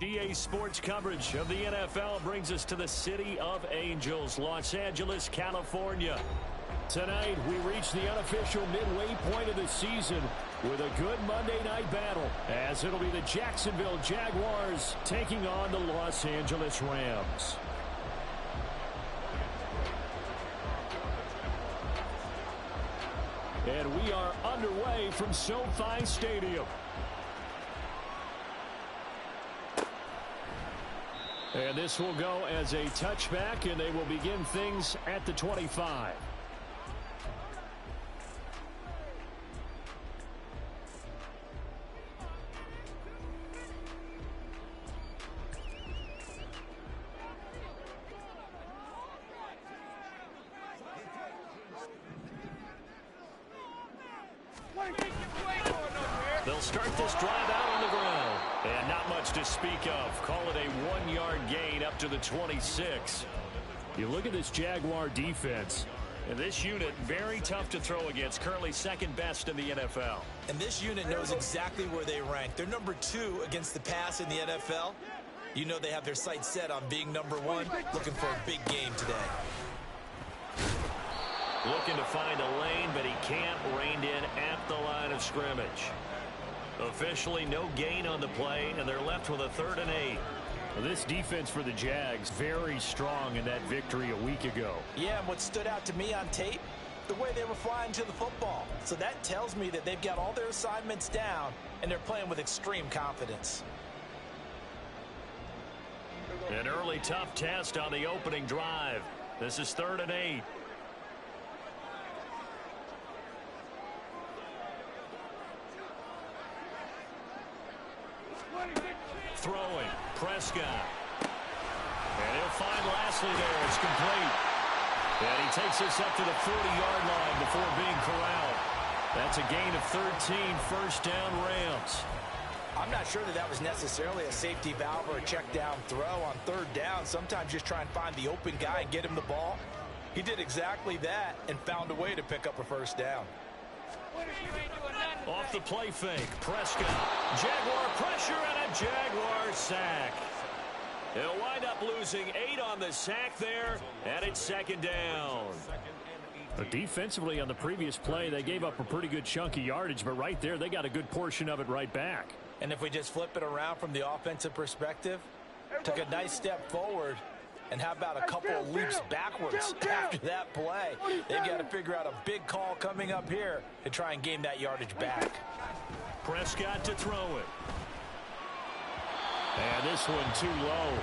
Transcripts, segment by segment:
EA Sports coverage of the NFL brings us to the City of Angels, Los Angeles, California. Tonight, we reach the unofficial midway point of the season with a good Monday night battle, as it'll be the Jacksonville Jaguars taking on the Los Angeles Rams. And we are underway from SoFi Stadium. And this will go as a touchback, and they will begin things at the 25. They'll start this drive out on the ground. And not much to speak of. Call it a 1-yard gain up to the 26. You look at this Jaguar defense. And this unit, very tough to throw against. Currently second best in the NFL. And this unit knows exactly where they rank. They're number 2 against the pass in the NFL. You know they have their sights set on being number 1. Looking for a big game today. Looking to find a lane, but he can't. Reined in at the line of scrimmage. Officially no gain on the play, and they're left with a 3rd and 8. Well, this defense for the Jags, very strong in that victory a week ago. Yeah, and what stood out to me on tape, the way they were flying to the football. So that tells me that they've got all their assignments down, and they're playing with extreme confidence. An early tough test on the opening drive. This is 3rd and 8. Throwing, Prescott. And he'll find Lashley there. It's complete. And he takes this up to the 40-yard line before being corralled. That's a gain of 13, first down Rams. I'm not sure that was necessarily a safety valve or a check down throw on 3rd down. Sometimes just try and find the open guy and get him the ball. He did exactly that and found a way to pick up a first down. Off the play fake, Prescott. Jaguar pressure and a Jaguar sack. They'll wind up losing 8 on the sack there, and it's 2nd down. But defensively on the previous play, they gave up a pretty good chunk of yardage, but right there, they got a good portion of it right back. And if we just flip it around from the offensive perspective, took a nice step forward, and how about a couple of leaps backwards after that play? They've got to figure out a big call coming up here to try and gain that yardage back. Prescott to throw it. And this one too low.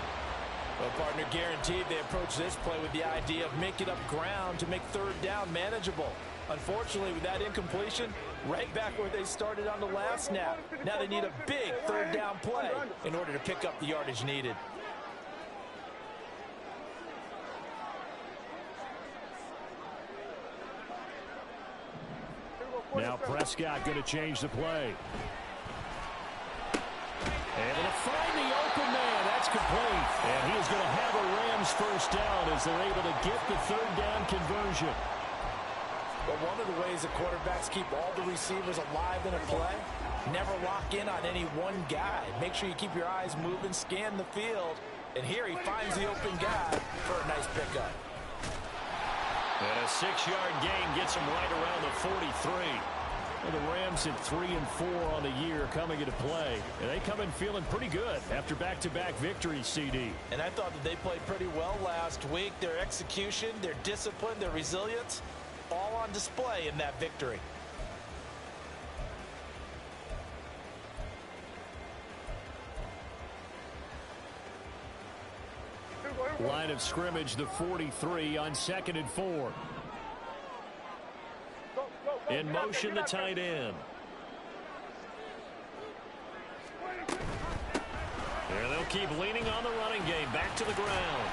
Well, partner, guaranteed they approach this play with the idea of making up ground to make 3rd down manageable. Unfortunately, with that incompletion, right back where they started on the last snap. Now they need a big 3rd down play in order to pick up the yardage needed. Now Prescott going to change the play. Able to find the open man. That's complete. And he is going to have a Rams first down as they're able to get the 3rd down conversion. But one of the ways the quarterbacks keep all the receivers alive in a play, never lock in on any one guy. Make sure you keep your eyes moving, scan the field. And here he finds the open guy for a nice pickup. And a 6-yard gain gets him right around the 43. Well, the Rams at 3-4 on the year coming into play. And they come in feeling pretty good after back-to-back victories, CD. And I thought that they played pretty well last week. Their execution, their discipline, their resilience, all on display in that victory. Line of scrimmage, the 43 on 2nd and 4. In motion, the tight end. And they'll keep leaning on the running game. Back to the ground.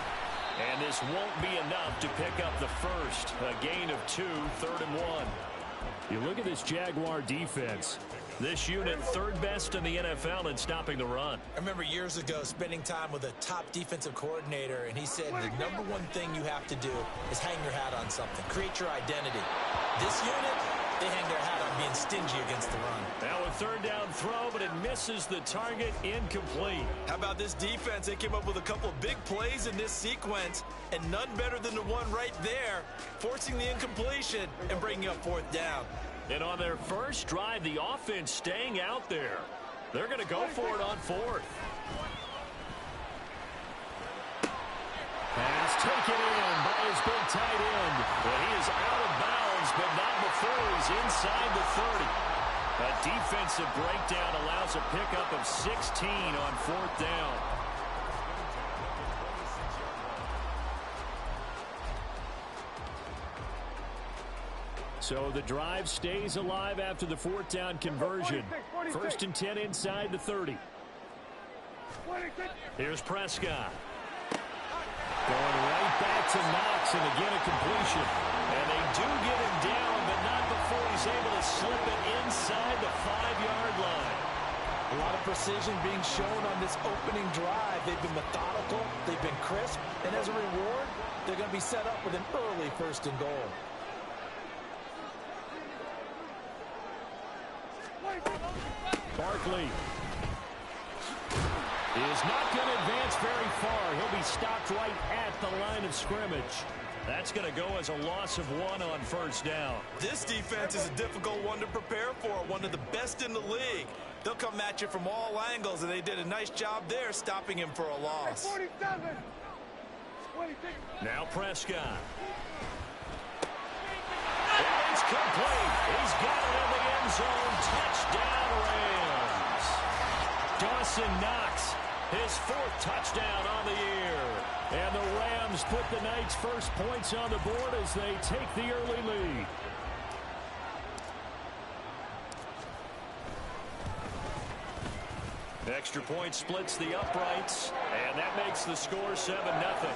And this won't be enough to pick up the first. A gain of 2, 3rd and 1. You look at this Jaguar defense. This unit, 3rd best in the NFL in stopping the run. I remember years ago spending time with a top defensive coordinator, and he said the #1 thing you have to do is hang your hat on something. Create your identity. This unit, they hang their hat on being stingy against the run. Now a third down throw, but it misses the target, incomplete. How about this defense? They came up with a couple of big plays in this sequence, and none better than the one right there, forcing the incompletion and bringing up fourth down. And on their first drive, the offense staying out there. They're going to go for it on fourth. Pass taken in by his big tight end. But he is out of bounds, but not before he's inside the 30. A defensive breakdown allows a pickup of 16 on fourth down. So the drive stays alive after the fourth down conversion. 1st and 10 inside the 30. Here's Prescott. Going right back to Knox, and again a completion. And they do get him down, but not before he's able to slip it inside the 5-yard line. A lot of precision being shown on this opening drive. They've been methodical, they've been crisp, and as a reward, they're going to be set up with an early 1st and goal. Barkley is not going to advance very far. He'll be stopped right at the line of scrimmage. That's going to go as a loss of 1 on 1st down. This defense is a difficult one to prepare for, one of the best in the league. They'll come at you from all angles, and they did a nice job there stopping him for a loss. Now Prescott. It's complete. He's got it in the end zone. Touchdown, Rams. Dawson Knox, his 4th touchdown on the year. And the Rams put the night's first points on the board as they take the early lead. Extra point splits the uprights, and that makes the score 7-0.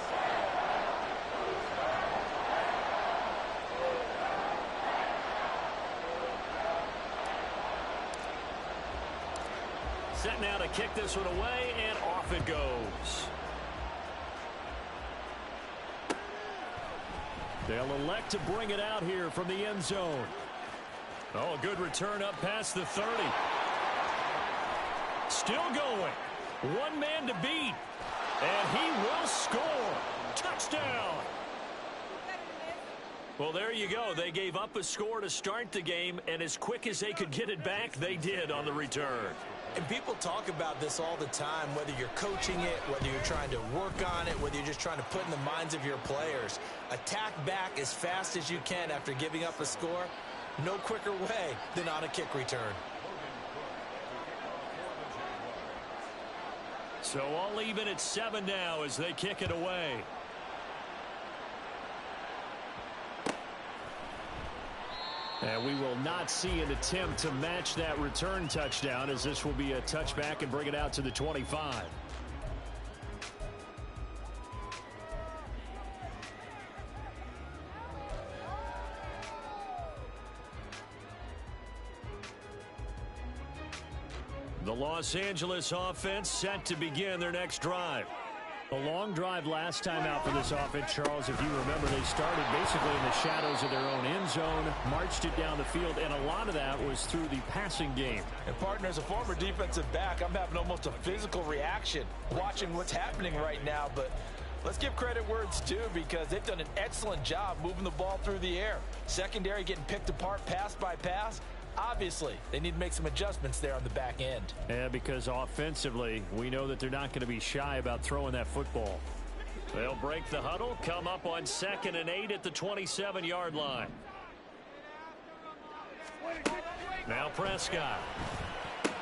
Set now to kick this one away, and off it goes. They'll elect to bring it out here from the end zone. Oh, a good return up past the 30. Still going. One man to beat. And he will score. Touchdown. Well, there you go. They gave up a score to start the game, and as quick as they could get it back, they did on the return. And people talk about this all the time, whether you're coaching it, whether you're trying to work on it, whether you're just trying to put in the minds of your players. Attack back as fast as you can after giving up a score. No quicker way than on a kick return. So all even at 7 now as they kick it away. And we will not see an attempt to match that return touchdown, as this will be a touchback and bring it out to the 25. The Los Angeles offense set to begin their next drive. A long drive last time out for this offense, Charles. If you remember, they started basically in the shadows of their own end zone, marched it down the field, and a lot of that was through the passing game. And partner, as a former defensive back, I'm having almost a physical reaction watching what's happening right now. But let's give credit where it's due, because they've done an excellent job moving the ball through the air. Secondary getting picked apart pass by pass. Obviously, they need to make some adjustments there on the back end. Yeah, because offensively, we know that they're not going to be shy about throwing that football. They'll break the huddle, come up on 2nd and 8 at the 27-yard line. Now Prescott. And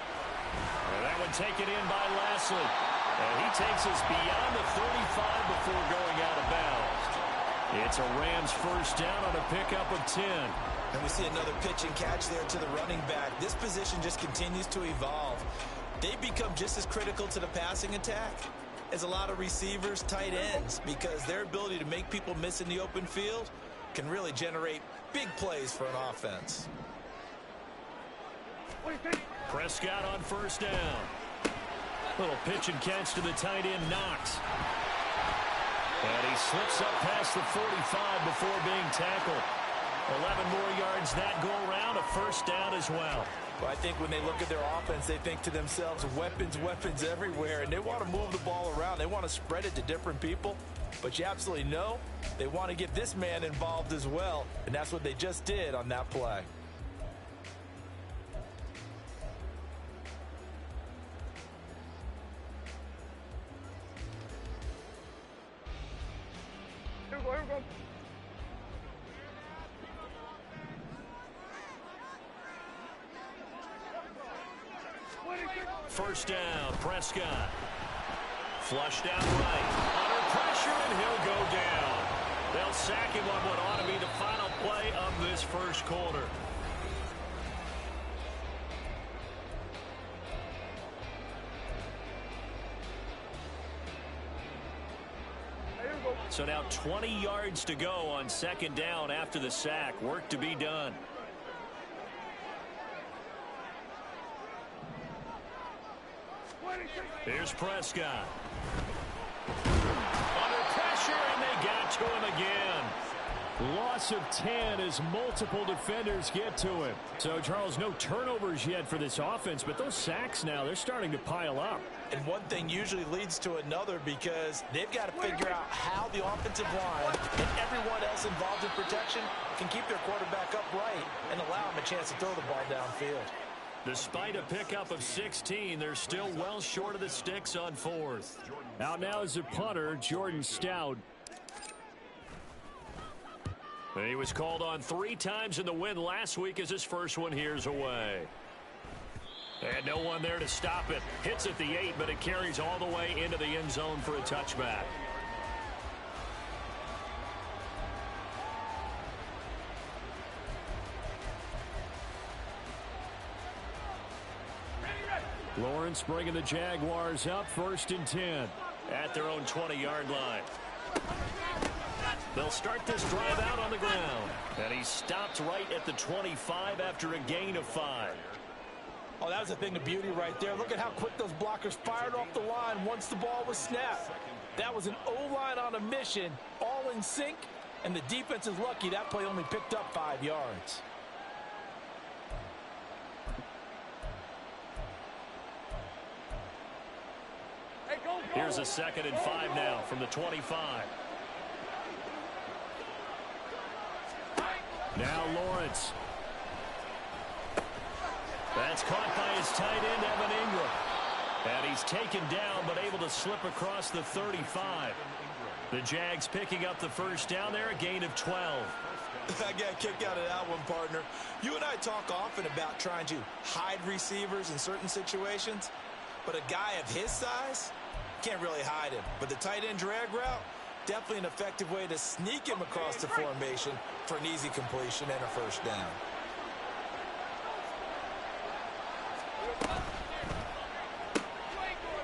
that one taken in by Lashley. And he takes us beyond the 35 before going out of bounds. It's a Rams 1st down on a pickup of 10. And we see another pitch and catch there to the running back. This position just continues to evolve. They become just as critical to the passing attack as a lot of receivers, tight ends, because their ability to make people miss in the open field can really generate big plays for an offense. Prescott on 1st down. Little pitch and catch to the tight end, Knox. And he slips up past the 45 before being tackled. 11 more yards that go around, a first down as well. Well, I think when they look at their offense, they think to themselves, weapons, weapons everywhere, and they want to move the ball around. They want to spread it to different people, but you absolutely know they want to get this man involved as well, and that's what they just did on that play. Here we go, here we go. First down, Prescott. Flushed out right. Under pressure, and he'll go down. They'll sack him on what ought to be the final play of this first quarter. So now 20 yards to go on second down after the sack. Work to be done. Here's Prescott. Under pressure, and they got to him again. Loss of 10 as multiple defenders get to him. So, Charles, no turnovers yet for this offense, but those sacks now, they're starting to pile up. And one thing usually leads to another because they've got to figure out how the offensive line and everyone else involved in protection can keep their quarterback upright and allow him a chance to throw the ball downfield. Despite a pickup of 16, they're still well short of the sticks on fourth. Out now is the punter, Jordan Stout. He was called on 3 times in the win last week as his first one here's away. And no one there to stop it. Hits at the 8, but it carries all the way into the end zone for a touchback. Lawrence bringing the Jaguars up, 1st and 10 at their own 20-yard line. They'll start this drive out on the ground. And he stopped right at the 25 after a gain of 5. Oh, that was a thing of beauty right there. Look at how quick those blockers fired off the line once the ball was snapped. That was an O-line on a mission, all in sync, and the defense is lucky that play only picked up 5 yards. Here's a 2nd and 5 now from the 25. Now Lawrence. That's caught by his tight end, Evan Ingram. And he's taken down, but able to slip across the 35. The Jags picking up the first down there, a gain of 12. I got a kick out of that one, partner. You and I talk often about trying to hide receivers in certain situations, but a guy of his size can't really hide him. But the tight end drag route, definitely an effective way to sneak him across the formation for an easy completion and a first down.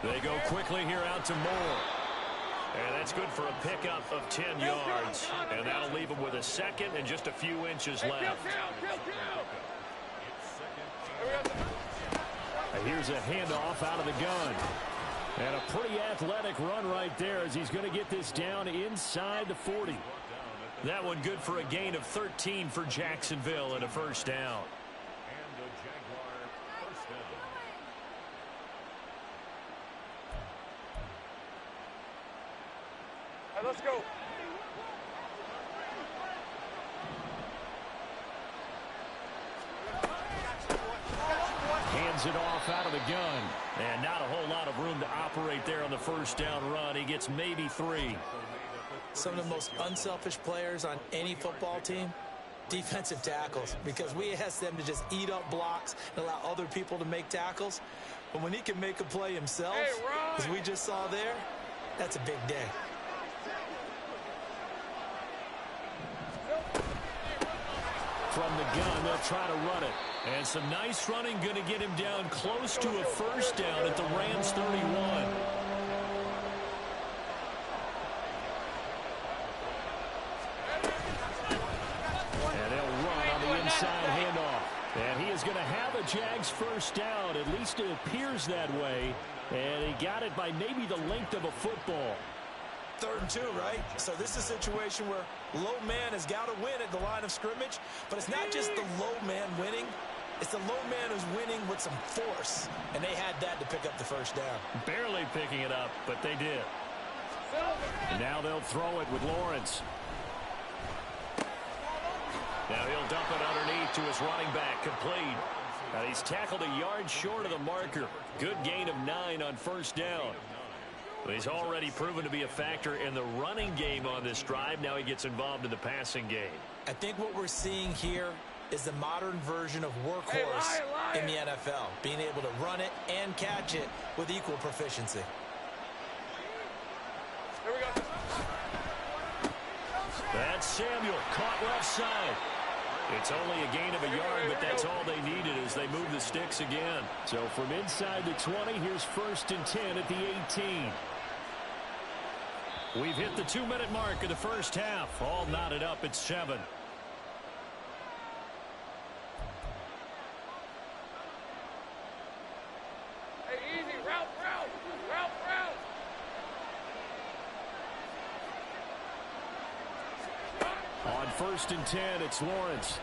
They go quickly here out to Moore. And that's good for a pickup of 10 yards. And that'll leave him with a 2nd and just a few inches left. And here's a handoff out of the gun. And a pretty athletic run right there as he's going to get this down inside the 40. That one good for a gain of 13 for Jacksonville and a first down. All right, let's go. Hands it off out of the gun. And not a whole lot of room to operate there on the first down run. He gets maybe 3. Some of the most unselfish players on any football team, defensive tackles, because we ask them to just eat up blocks and allow other people to make tackles. But when he can make a play himself, as we just saw there, that's a big day. From the gun, they'll try to run it. And some nice running going to get him down close to a first down at the Rams 31. And they'll run on the inside handoff. And he is going to have a Jags first down. At least it appears that way. And he got it by maybe the length of a football. 3rd and 2, right? So this is a situation where low man has got to win at the line of scrimmage, but it's not just the low man winning. It's the low man who's winning with some force, and they had that to pick up the first down. Barely picking it up, but they did. And now they'll throw it with Lawrence. Now he'll dump it underneath to his running back, complete. And he's tackled a yard short of the marker. Good gain of 9 on first down. But he's already proven to be a factor in the running game on this drive. Now he gets involved in the passing game. I think what we're seeing here is the modern version of workhorse in the NFL, being able to run it and catch it with equal proficiency. Here we go. That's Samuel, caught left side. It's only a gain of a yard, but that's all they needed as they move the sticks again. So from inside the 20, here's 1st and 10 at the 18. We've hit the 2-minute mark of the first half. All knotted up at 7. Hey, easy. Route. On 1st and 10, it's Lawrence.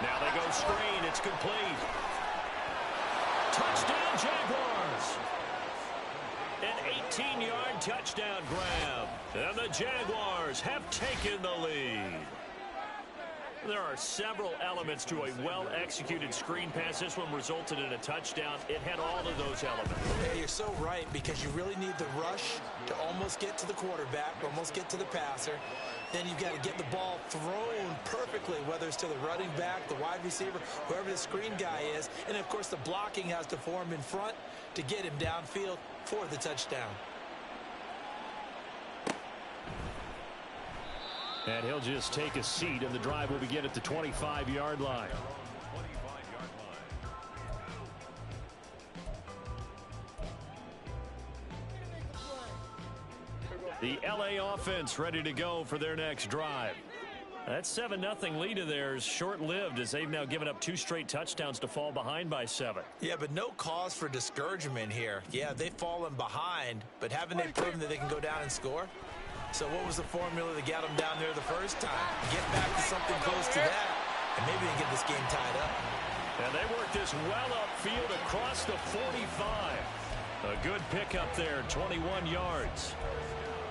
Now they go screen. It's complete. Touchdown, Jaguars. An 18-yard touchdown grab. And the Jaguars have taken the lead. There are several elements to a well-executed screen pass. This one resulted in a touchdown. It had all of those elements. Yeah, you're so right, because you really need the rush to almost get to the quarterback, almost get to the passer. Then you've got to get the ball thrown perfectly, whether it's to the running back, the wide receiver, whoever the screen guy is. And, of course, the blocking has to form in front to get him downfield for the touchdown. And he'll just take a seat, and the drive will begin at the 25-yard line. The LA offense ready to go for their next drive. That 7-0 lead of theirs short-lived as they've now given up 2 straight touchdowns to fall behind by 7. Yeah, but no cause for discouragement here. Yeah, they've fallen behind, but haven't they proven that they can go down and score? So what was the formula that got them down there the first time? Get back to something close to that, and maybe they get this game tied up. And they work this well upfield across the 45. A good pickup there, 21 yards.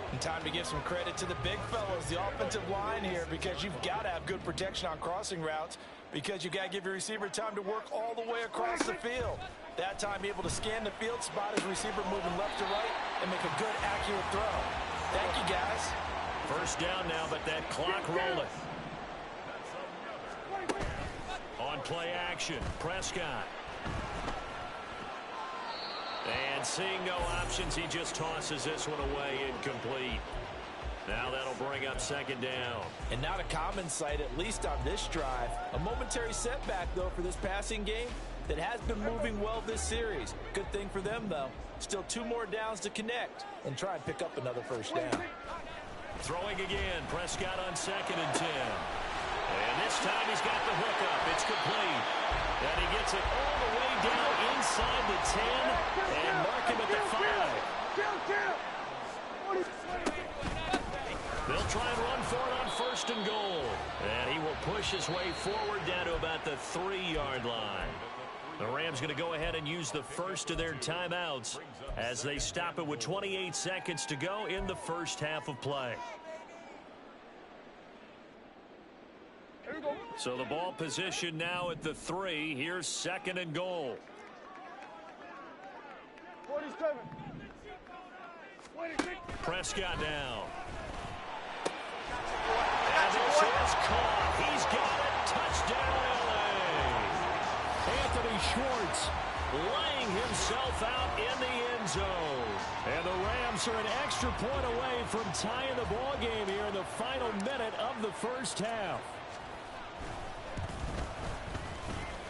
And time to give some credit to the big fellows, the offensive line here, because you've got to have good protection on crossing routes, because you've got to give your receiver time to work all the way across the field. That time able to scan the field, spot his receiver moving left to right, and make a good, accurate throw. Thank you, guys. First down now, but that clock rolling. On play action, Prescott. And seeing no options, he just tosses this one away, incomplete. Now that'll bring up 2nd down. And not a common sight, at least on this drive. A momentary setback, though, for this passing game that has been moving well this series. Good thing for them, though. Still 2 more downs to connect and try and pick up another first down. Throwing again, Prescott on 2nd and 10. And this time he's got the hookup. It's complete. And he gets it all the way down inside the 10 and mark him at the 5. They'll try and run for it on 1st and goal. And he will push his way forward down to about the 3-yard line. The Rams going to go ahead and use the first of their timeouts as they stop it with 28 seconds to go in the first half of play. So the ball position now at the 3. Here's 2nd and goal. 47. Prescott down. And this is caught. He's got it. Touchdown, LA. Anthony Schwartz laying himself out in the end zone. And the Rams are an extra point away from tying the ball game here in the final minute of the first half.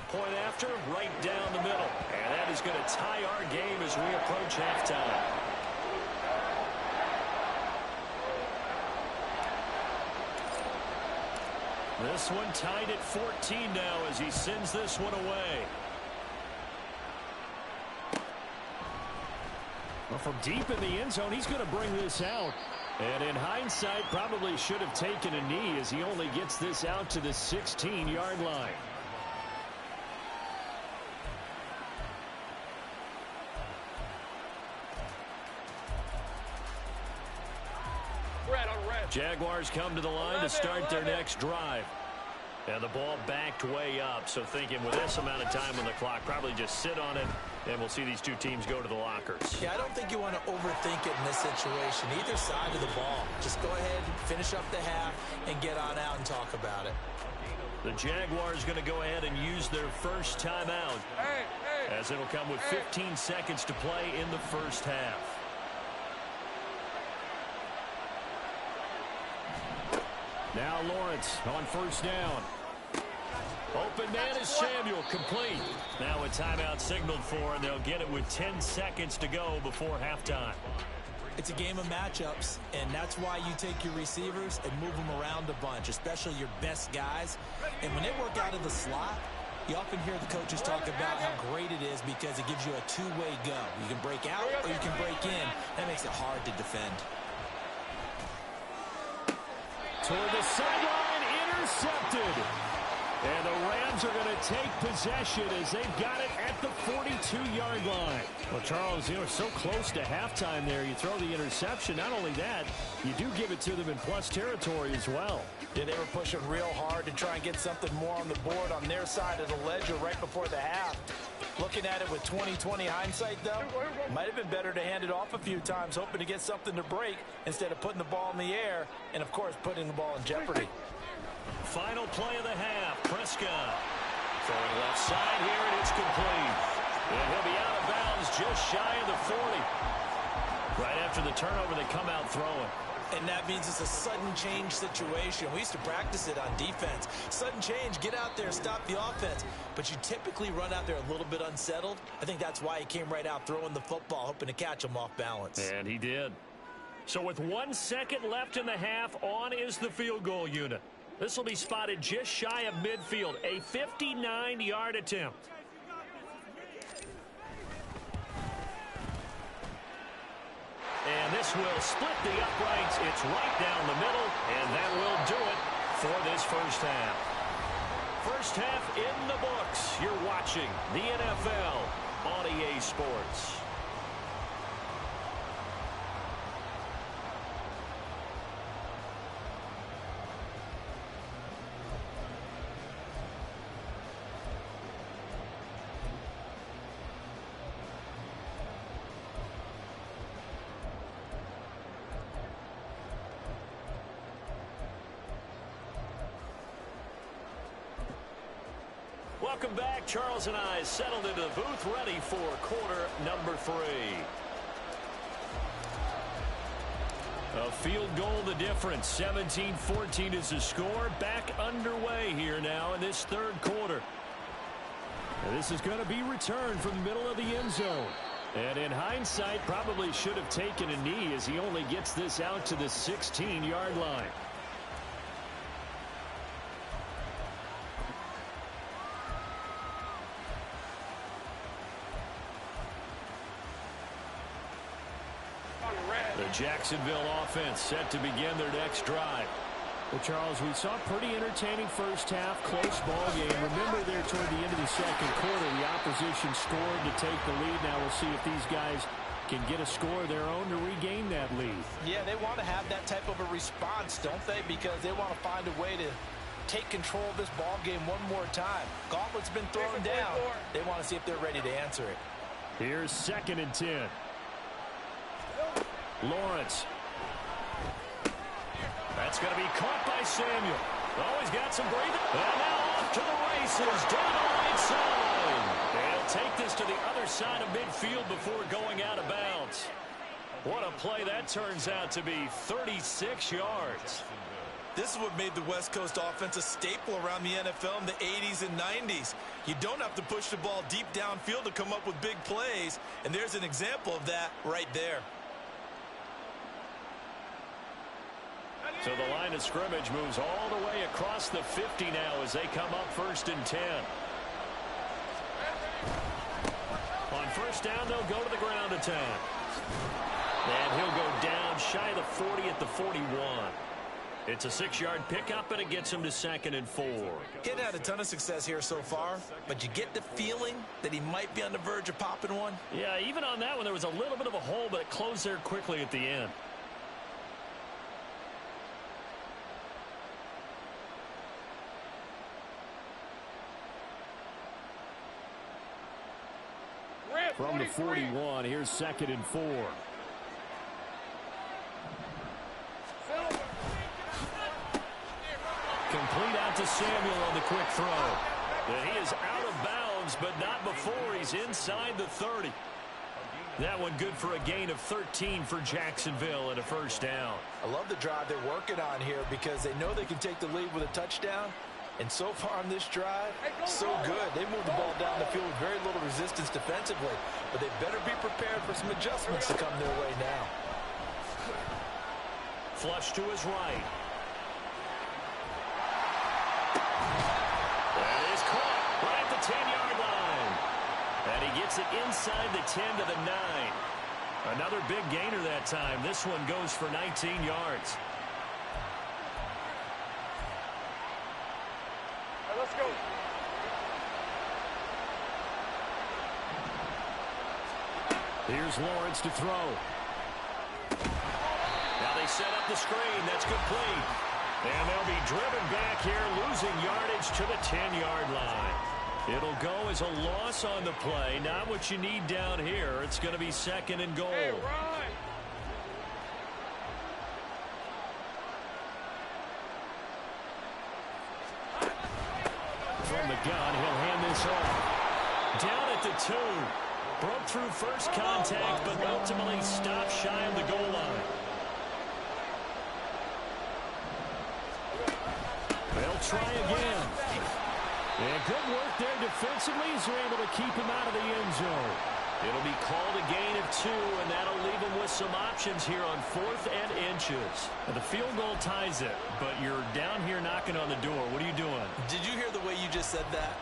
Point after, right down the middle. And that is going to tie our game as we approach halftime. This one tied at 14 now as he sends this one away. Well, from deep in the end zone, he's going to bring this out. And in hindsight, probably should have taken a knee as he only gets this out to the 16-yard line. Jaguars come to the line to start their next drive. And the ball backed way up, so thinking with this amount of time on the clock, probably just sit on it, and we'll see these two teams go to the lockers. Yeah, I don't think you want to overthink it in this situation. Either side of the ball. Just go ahead, finish up the half, and get on out and talk about it. The Jaguars going to go ahead and use their first timeout, as it'll come with 15 seconds to play in the first half. Now Lawrence on first down. Open man is Samuel, complete. Now a timeout signaled for, and they'll get it with 10 seconds to go before halftime. It's a game of matchups, and that's why you take your receivers and move them around a bunch, especially your best guys. And when they work out of the slot, you often hear the coaches talk about how great it is because it gives you a two-way go. You can break out or you can break in. That makes it hard to defend. Toward the sideline, intercepted. And the Rams are going to take possession as they've got it at the 42-yard line. Well, Charles, you know, so close to halftime there. You throw the interception. Not only that, you do give it to them in plus territory as well. Yeah, they were pushing real hard to try and get something more on the board on their side of the ledger right before the half. Looking at it with 20/20 hindsight, though, might have been better to hand it off a few times, hoping to get something to break instead of putting the ball in the air and, of course, putting the ball in jeopardy. Final play of the half. Prescott throwing left side here, and it's complete. And he'll be out of bounds just shy of the 40. Right after the turnover, they come out throwing. And that means it's a sudden change situation. We used to practice it on defense. Sudden change, get out there, stop the offense. But you typically run out there a little bit unsettled. I think that's why he came right out throwing the football, hoping to catch him off balance. And he did. So with 1 second left in the half, on is the field goal unit. This will be spotted just shy of midfield, a 59-yard attempt. And this will split the uprights. It's right down the middle, and that will do it for this first half. First half in the books. You're watching the NFL on EA Sports. Welcome back. Charles and I settled into the booth, ready for quarter number 3. A field goal the difference. 17-14 is the score. Back underway here now in this third quarter. And this is going to be returned from the middle of the end zone. And in hindsight, probably should have taken a knee as he only gets this out to the 16-yard line. The Jacksonville offense set to begin their next drive. Well, Charles, we saw a pretty entertaining first half, close ball game. Remember there toward the end of the second quarter, the opposition scored to take the lead. Now we'll see if these guys can get a score of their own to regain that lead. Yeah, they want to have that type of a response, don't they? Because they want to find a way to take control of this ball game one more time. Gauntlet's been thrown down. They want to see if they're ready to answer it. Here's 2nd and 10. Lawrence. That's going to be caught by Samuel. Oh, he's got some breathing. And now off to the races down the right side. And he'll take this to the other side of midfield before going out of bounds. What a play that turns out to be. 36 yards. This is what made the West Coast offense a staple around the NFL in the 80s and 90s. You don't have to push the ball deep downfield to come up with big plays, and there's an example of that right there. So the line of scrimmage moves all the way across the 50 now as they come up 1st and 10. On first down, they'll go to the ground attack. And he'll go down shy of the 40 at the 41. It's a 6-yard pickup, and it gets him to 2nd and 4. He hadn't had a ton of success here so far, but you get the feeling that he might be on the verge of popping one. Yeah, even on that one, there was a little bit of a hole, but it closed there quickly at the end. From the 41, here's 2nd and 4. Complete out to Samuel on the quick throw. And he is out of bounds, but not before he's inside the 30. That one good for a gain of 13 for Jacksonville and a 1st down. I love the drive they're working on here because they know they can take the lead with a touchdown. And so far on this drive, so good. They moved the ball down the field with very little resistance defensively. But they better be prepared for some adjustments to come their way now. Flush to his right. That is caught right at the 10-yard line. And he gets it inside the 10 to the 9. Another big gainer that time. This one goes for 19 yards. Let's go. Here's Lawrence to throw. Now they set up the screen. That's complete. And they'll be driven back here, losing yardage to the 10-yard line. It'll go as a loss on the play. Not what you need down here. It's going to be 2nd and goal. Hey, Ryan. From the gun, he'll hand this off. Down at the 2. Broke through first contact, but ultimately stopped shy of the goal line. They'll try again. And good work there defensively as they're able to keep him out of the end zone. It'll be called a gain of 2, and that'll leave him with some options here on 4th and inches. Now, the field goal ties it, but you're down here knocking on the door. What are you doing? Did you hear the way you just said that?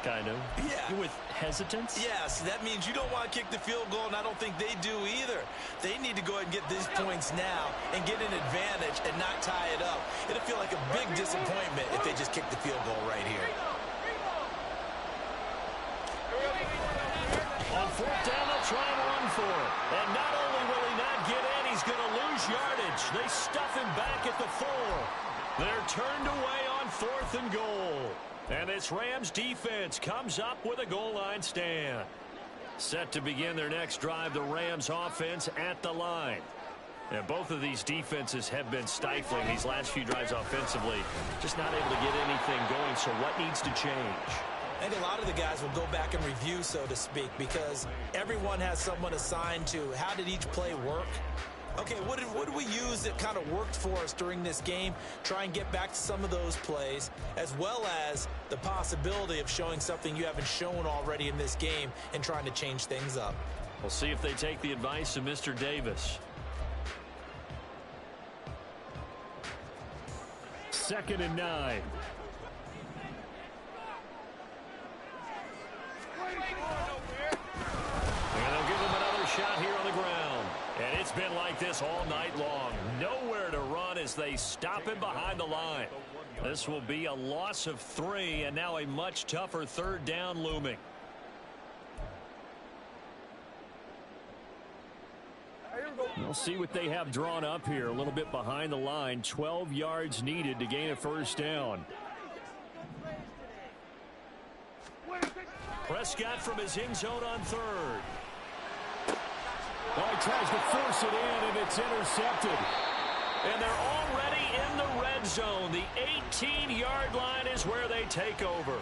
Kind of. Yeah. With hesitance? Yes, that means you don't want to kick the field goal, and I don't think they do either. They need to go ahead and get these points now and get an advantage and not tie it up. It'll feel like a big disappointment if they just kick the field goal right here. On 4th down, they'll try and run for it. And not only will he not get in, he's going to lose yardage. They stuff him back at the 4. They're turned away on 4th and goal. And this Rams defense comes up with a goal line stand. Set to begin their next drive, the Rams offense at the line. And both of these defenses have been stifling these last few drives offensively. Just not able to get anything going, so what needs to change? I think a lot of the guys will go back and review, so to speak, because everyone has someone assigned to how did each play work. Okay, what did we use that kind of worked for us during this game? Try and get back to some of those plays, as well as the possibility of showing something you haven't shown already in this game and trying to change things up. We'll see if they take the advice of Mr. Davis. 2nd and 9. And they'll give him another shot here on the ground. And it's been like this all night long. Nowhere to run as they stop him behind the line. This will be a loss of 3, and now a much tougher 3rd down looming. We'll see what they have drawn up here. A little bit behind the line. 12 yards needed to gain a 1st down. Prescott from his end zone on 3rd. Oh, he tries to force it in, and it's intercepted. And they're already in the red zone. The 18-yard line is where they take over.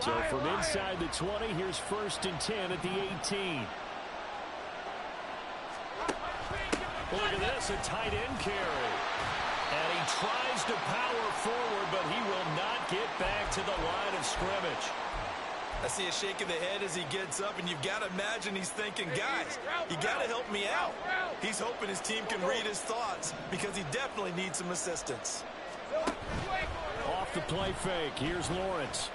So from inside the 20, here's 1st and 10 at the 18. Look at this, a tight end carry. And he tries to power forward, but he will not get back to the line of scrimmage. I see a shake of the head as he gets up, and you've got to imagine he's thinking, guys, you got to help me out. He's hoping his team can read his thoughts because he definitely needs some assistance. Off the play fake, here's Lawrence.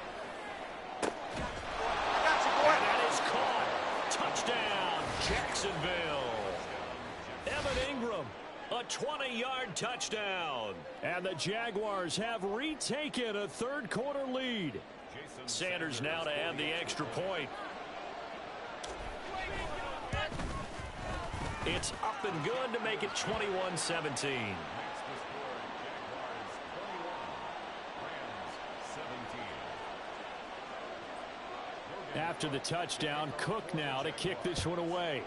Jacksonville. Evan Ingram, a 20-yard touchdown. And the Jaguars have retaken a third-quarter lead. Sanders now to add the extra point. It's up and good to make it 21-17. After the touchdown, Cook now to kick this one away.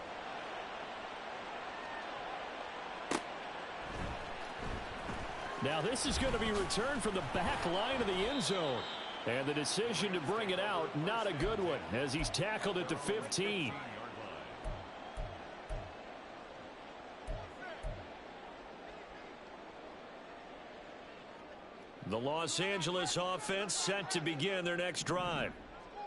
Now this is going to be returned from the back line of the end zone. And the decision to bring it out, not a good one, as he's tackled at the 15. The Los Angeles offense set to begin their next drive.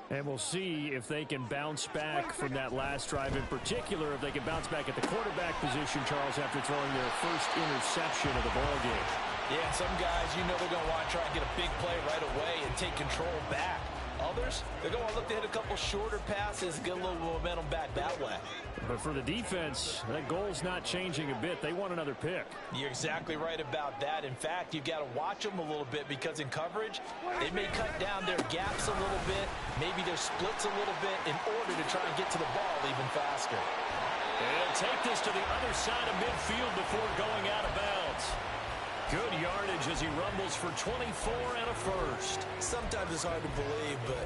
And we'll see if they can bounce back from that last drive, in particular if they can bounce back at the quarterback position, Charles, after throwing their first interception of the ballgame. Yeah, some guys, you know they're going to want to try and get a big play right away and take control back. Others, they're going to look to hit a couple shorter passes, get a little momentum back that way. But for the defense, that goal's not changing a bit. They want another pick. You're exactly right about that. In fact, you've got to watch them a little bit because in coverage, they may cut down their gaps a little bit, maybe their splits a little bit in order to try and get to the ball even faster. They'll take this to the other side of midfield before going out of bounds. Good yardage as he rumbles for 24 and a first. Sometimes it's hard to believe, but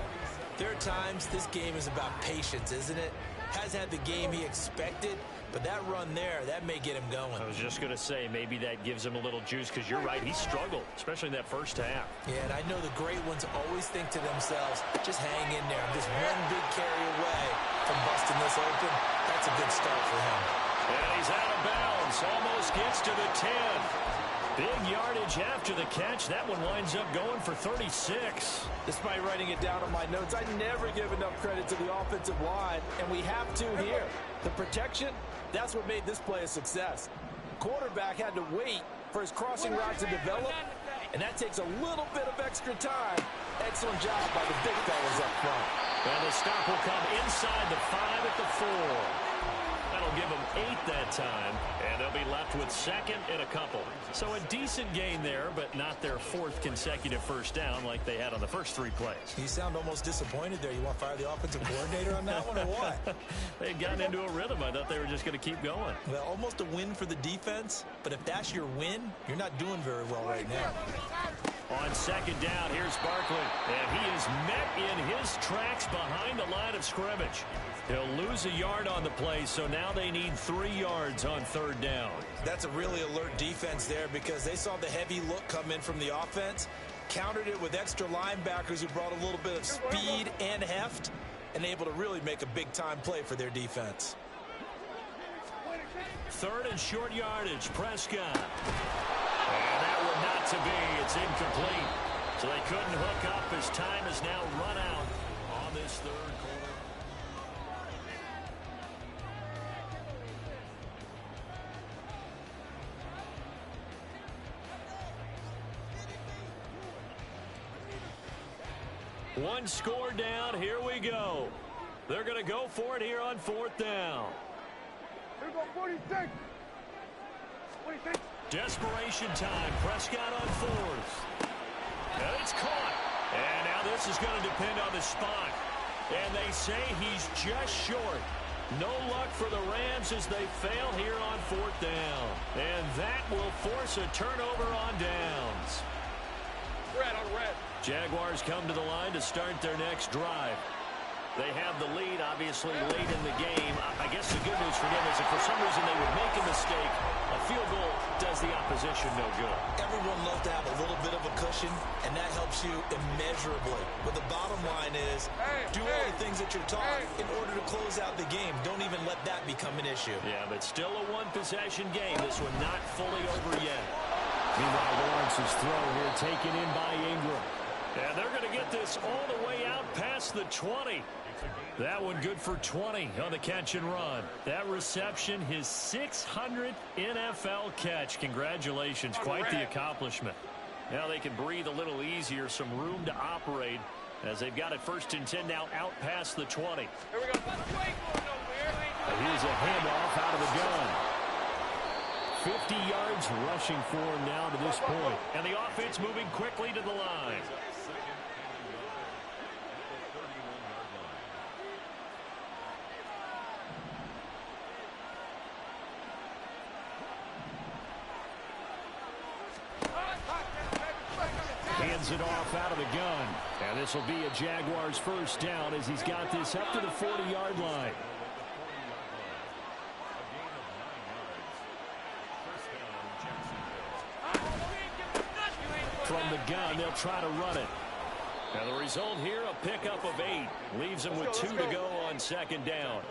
there are times this game is about patience, isn't it? Has had the game he expected, but that run there, that may get him going. I was just going to say, maybe that gives him a little juice, because you're right, he struggled, especially in that first half. Yeah, and I know the great ones always think to themselves, just hang in there. I'm just one big carry away from busting this open. That's a good start for him. And he's out of bounds, almost gets to the 10. Big yardage after the catch. That one winds up going for 36. Despite writing it down on my notes, I never give enough credit to the offensive line, and we have to here. The protection, that's what made this play a success. Quarterback had to wait for his crossing route to develop, and that takes a little bit of extra time. Excellent job by the big fellas up front. And the stop will come inside the 5 at the 4. That'll give them 8 that time, and they'll be left with second and a couple. So a decent gain there, but not their 4th consecutive first down like they had on the first 3 plays. You sound almost disappointed there. You want to fire the offensive coordinator on that one or what? They'd gotten into a rhythm. I thought they were just going to keep going. Well, almost a win for the defense, but if that's your win, you're not doing very well right now. On second down, here's Barkley, and he is met in his tracks behind the line of scrimmage. He'll lose a yard on the play, so now they need 3 yards on third down. That's a really alert defense there because they saw the heavy look come in from the offense, countered it with extra linebackers who brought a little bit of speed and heft, and able to really make a big-time play for their defense. Third and short yardage, Prescott. And that one not to be. It's incomplete. So they couldn't hook up as time has now run out on this third quarter. One score down. Here we go. They're going to go for it here on 4th down. Here we go, 46. 46. Desperation time. Prescott on 4th. And it's caught. And now this is going to depend on the spot. And they say he's just short. No luck for the Rams as they fail here on 4th down. And that will force a turnover on downs. Red on red. Jaguars come to the line to start their next drive. They have the lead, obviously, late in the game. I guess the good news for them is if for some reason they would make a mistake, a field goal does the opposition no good. Everyone loves to have a little bit of a cushion, and that helps you immeasurably. But the bottom line is, do all the things that you're taught in order to close out the game. Don't even let that become an issue. Yeah, but still a one-possession game. This one not fully over yet. Meanwhile, Lawrence's throw here taken in by Ingram. And they're going to get this all the way out past the 20. That one good for 20 on the catch and run. That reception, his 600th NFL catch. Congratulations. Quite the accomplishment. Now they can breathe a little easier. Some room to operate as they've got it 1st and 10 now out past the 20. Here we go. Here's a handoff out of the gun. 50 yards rushing for him now to this point. And the offense moving quickly to the line. Hands it off out of the gun. And this will be a Jaguars first down as he's got this up to the 40-yard line. From the gun, they'll try to run it. And the result here, a pickup of 8. Leaves them with 2 to go on second down.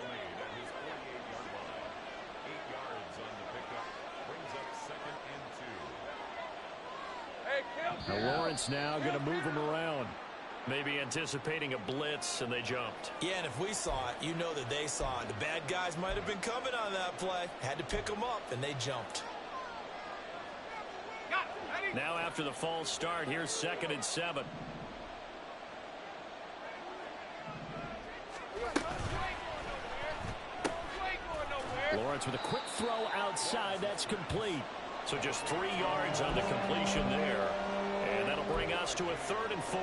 Now Lawrence now going to move him around. Maybe anticipating a blitz, and they jumped. Yeah, and if we saw it, you know that they saw it. The bad guys might have been coming on that play. Had to pick them up, and they jumped. Now after the false start, here's 2nd and 7. Lawrence with a quick throw outside. That's complete. So just 3 yards on the completion there. And that'll bring us to a 3rd and 4.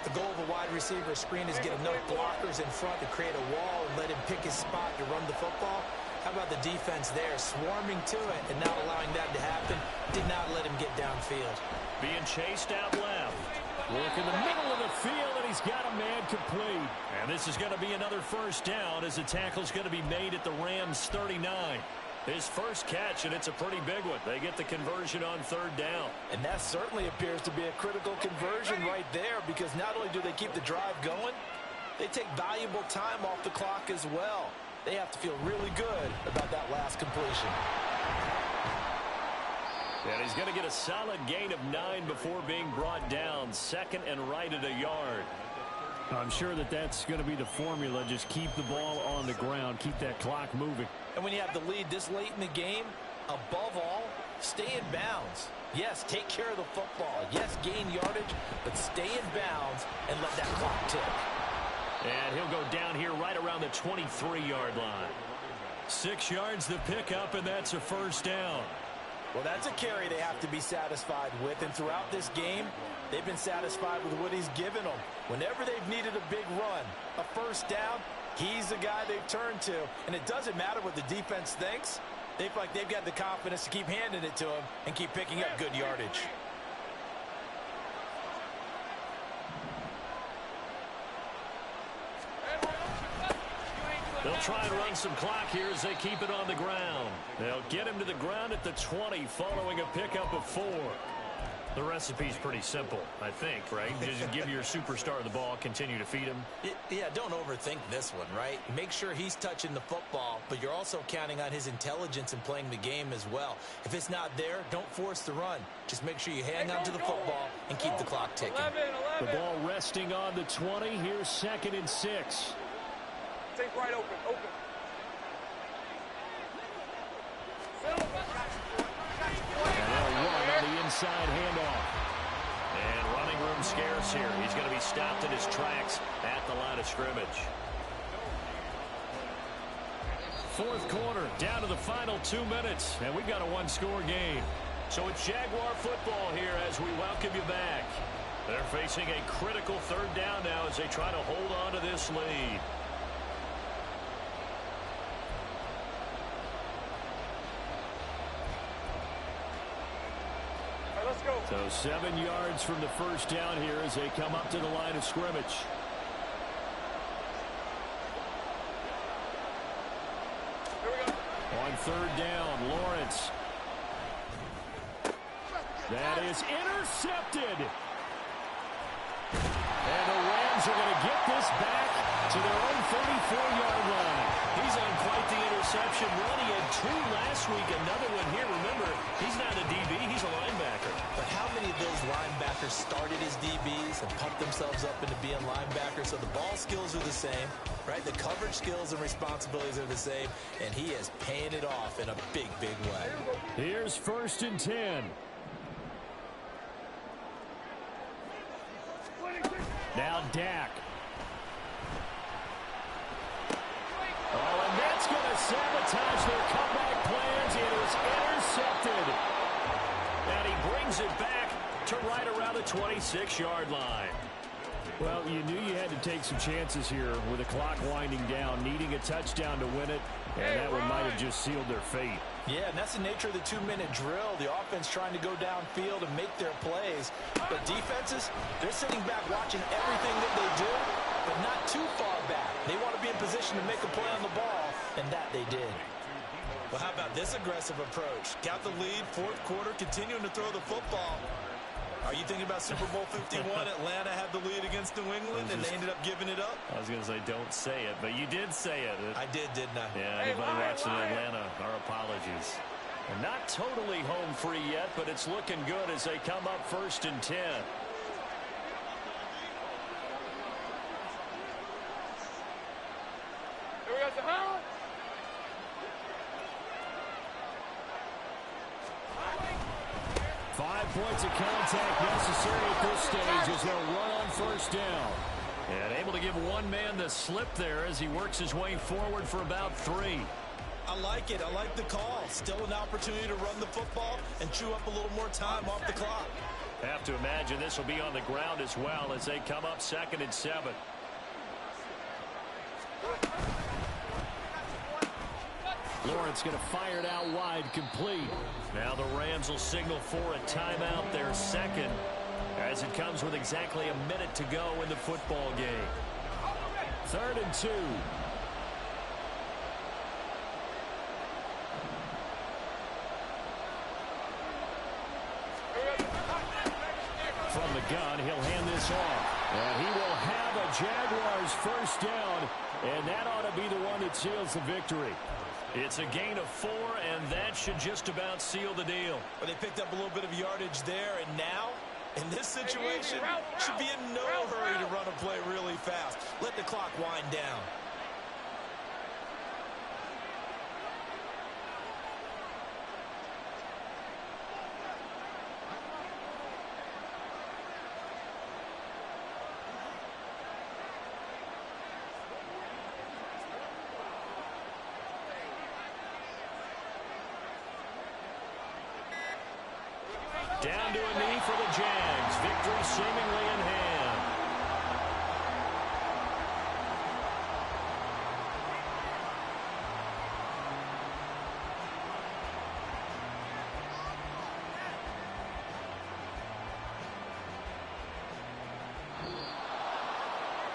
The goal of a wide receiver screen is get enough blockers in front to create a wall and let him pick his spot to run the football. How about the defense there, swarming to it and not allowing that to happen? Did not let him get downfield. Being chased out left. Work in the middle of the field, and he's got a man complete. And this is going to be another first down as the tackle's going to be made at the Rams' 39. His first catch, and it's a pretty big one. They get the conversion on 3rd down. And that certainly appears to be a critical conversion right there, because not only do they keep the drive going, they take valuable time off the clock as well. They have to feel really good about that last completion. And he's going to get a solid gain of 9 before being brought down. 2nd and right at a yard. I'm sure that that's going to be the formula. Just keep the ball on the ground. Keep that clock moving. And when you have the lead this late in the game, above all, stay in bounds. Yes, take care of the football. Yes, gain yardage, but stay in bounds and let that clock tick. And he'll go down here right around the 23-yard line. 6 yards the pickup, and that's a first down. Well, that's a carry they have to be satisfied with. And throughout this game, they've been satisfied with what he's given them. Whenever they've needed a big run, a first down, he's the guy they've turned to. And it doesn't matter what the defense thinks. They feel like they've got the confidence to keep handing it to him and keep picking up good yardage. They'll try and run some clock here as they keep it on the ground. They'll get him to the ground at the 20 following a pickup of 4. The recipe's pretty simple, I think, right? Just give your superstar the ball, continue to feed him. Yeah, don't overthink this one, right? Make sure he's touching the football, but you're also counting on his intelligence in playing the game as well. If it's not there, don't force the run. Just make sure you hang on to the football and keep the clock ticking. 11. The ball resting on the 20. Here's 2nd and 6. Take right open. And they'll run on the inside handoff. And running room scarce here. He's going to be stopped in his tracks at the line of scrimmage. 4th quarter, down to the final 2 minutes. And we've got a 1-score game. So it's Jaguar football here as we welcome you back. They're facing a critical 3rd down now as they try to hold on to this lead. So 7 yards from the first down here as they come up to the line of scrimmage. Here we go. On 3rd down, Lawrence. That is intercepted. And the Rams are going to get this back to their own 34-yard line. He's on quite the interception run. He had 2 last week, another one here. Remember, he's not a DB, he's a linebacker. But how many of those linebackers started as DBs and pumped themselves up into being linebackers? So the ball skills are the same, right? The coverage skills and responsibilities are the same, and he is paying it off in a big, big way. Here's 1st and 10. Now Dak. Oh, and that's going to brings it back to right around the 26-yard line. Well, you knew you had to take some chances here with the clock winding down, needing a touchdown to win it, and that one might have just sealed their fate. Yeah, and that's the nature of the 2-minute drill. The offense trying to go downfield and make their plays. But defenses, they're sitting back watching everything that they do, but not too far back. They want to be in position to make a play on the ball, and that they did. Well, how about this aggressive approach? Got the lead, fourth quarter, continuing to throw the football. Are you thinking about Super Bowl 51? Atlanta had the lead against New England, and they ended up giving it up? I was going to say, don't say it, but you did say it. I did, didn't I? Yeah, anybody watching Atlanta, our apologies. And not totally home free yet, but it's looking good as they come up 1st and 10. Here we go, Sahara. 5 points of contact necessary at this stage as they'll run on 1st down. And able to give one man the slip there as he works his way forward for about 3. I like it. I like the call. Still an opportunity to run the football and chew up a little more time off the clock. Have to imagine this will be on the ground as well as they come up 2nd and 7. Lawrence going to fire it out wide, complete. Now the Rams will signal for a timeout, their second, as it comes with exactly a minute to go in the football game. 3rd and 2. From the gun, he'll hand this off. And he will have a Jaguars 1st down, and that ought to be the one that seals the victory. It's a gain of 4, and that should just about seal the deal. But they picked up a little bit of yardage there, and now, in this situation, should be in no hurry to run a play really fast. Let the clock wind down. Down to a knee for the Jags. Victory seemingly in hand.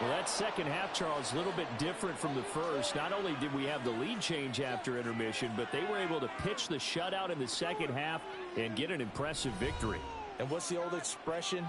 Well, that second half, Charles, a little bit different from the first. Not only did we have the lead change after intermission, but they were able to pitch the shutout in the second half and get an impressive victory. And what's the old expression?